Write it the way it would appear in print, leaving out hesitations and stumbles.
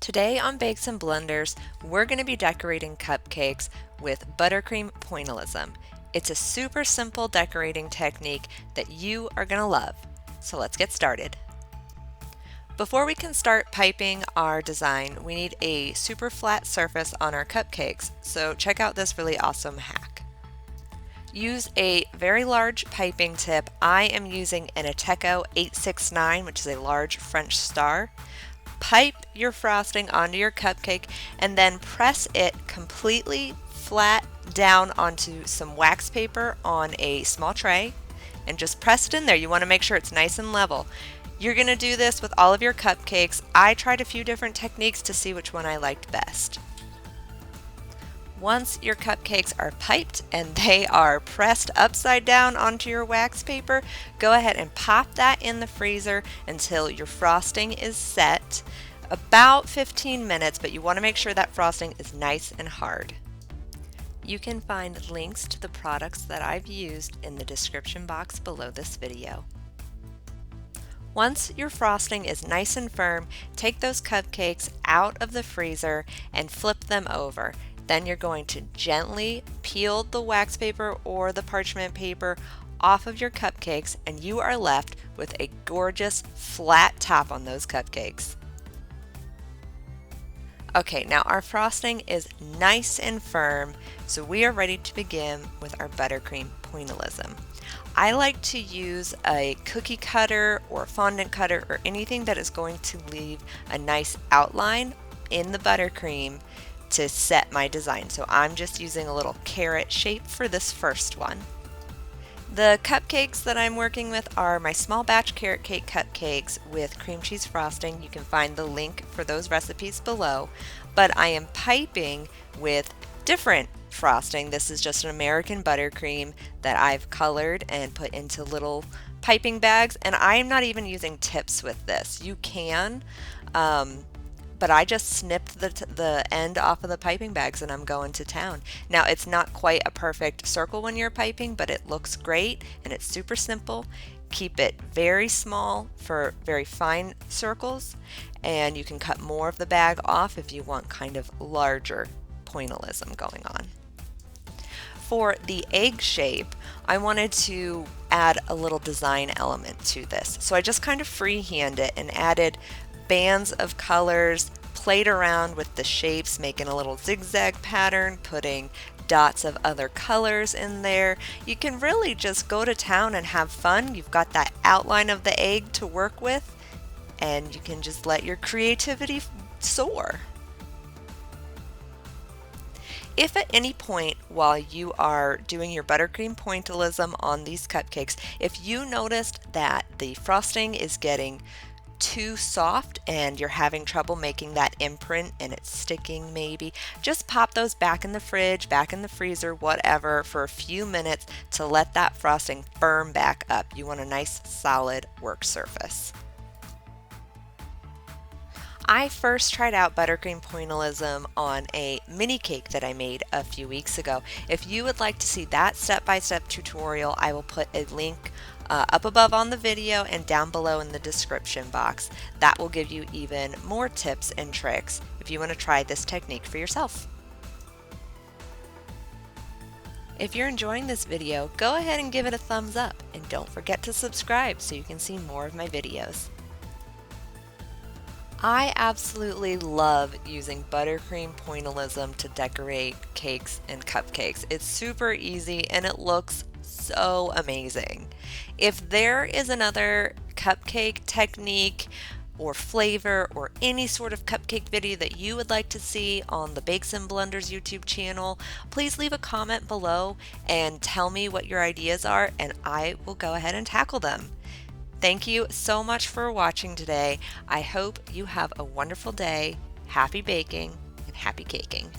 Today on Bakes and Blenders, we're going to be decorating cupcakes with Buttercream Pointillism. It's a super simple decorating technique that you are going to love. So let's get started. Before we can start piping our design, we need a super flat surface on our cupcakes, so check out this really awesome hack. Use a very large piping tip. I am using an Ateco 869, which is a large French star. Pipe your frosting onto your cupcake and then press it completely flat down onto some wax paper on a small tray and just press it in there. You want to make sure it's nice and level. You're going to do this with all of your cupcakes. I tried a few different techniques to see which one I liked best. Once your cupcakes are piped and they are pressed upside down onto your wax paper, go ahead and pop that in the freezer until your frosting is set. About 15 minutes, but you want to make sure that frosting is nice and hard. You can find links to the products that I've used in the description box below this video. Once your frosting is nice and firm, take those cupcakes out of the freezer and flip them over. Then you're going to gently peel the wax paper or the parchment paper off of your cupcakes and you are left with a gorgeous flat top on those cupcakes. Okay, now our frosting is nice and firm, so we are ready to begin with our Buttercream Pointillism. I like to use a cookie cutter or fondant cutter or anything that is going to leave a nice outline in the buttercream to set my design. So I'm just using a little carrot shape for this first one. The cupcakes that I'm working with are my small batch carrot cake cupcakes with cream cheese frosting. You can find the link for those recipes below, but I am piping with different frosting. This is just an American buttercream that I've colored and put into little piping bags, and I'm not even using tips with this. You can, but I just snipped the end off of the piping bags and I'm going to town. Now it's not quite a perfect circle when you're piping, but it looks great and it's super simple. Keep it very small for very fine circles, and you can cut more of the bag off if you want kind of larger pointillism going on. For the egg shape, I wanted to add a little design element to this. So I just kind of freehand it and added bands of colors, played around with the shapes, making a little zigzag pattern, putting dots of other colors in there. You can really just go to town and have fun. You've got that outline of the egg to work with, and you can just let your creativity soar. If at any point while you are doing your buttercream pointillism on these cupcakes, if you noticed that the frosting is getting too soft and you're having trouble making that imprint and it's sticking maybe, just pop those back in the fridge, back in the freezer, whatever, for a few minutes to let that frosting firm back up. You want a nice solid work surface. I first tried out Buttercream Pointillism on a mini cake that I made a few weeks ago. If you would like to see that step-by-step tutorial, I will put a link up above on the video and down below in the description box. That will give you even more tips and tricks if you want to try this technique for yourself. If you're enjoying this video, go ahead and give it a thumbs up and don't forget to subscribe so you can see more of my videos. I absolutely love using Buttercream Pointillism to decorate cakes and cupcakes. It's super easy and it looks so amazing. If there is another cupcake technique or flavor or any sort of cupcake video that you would like to see on the Bakes and Blenders YouTube channel, please leave a comment below and tell me what your ideas are and I will go ahead and tackle them. Thank you so much for watching today. I hope you have a wonderful day. Happy baking and happy caking.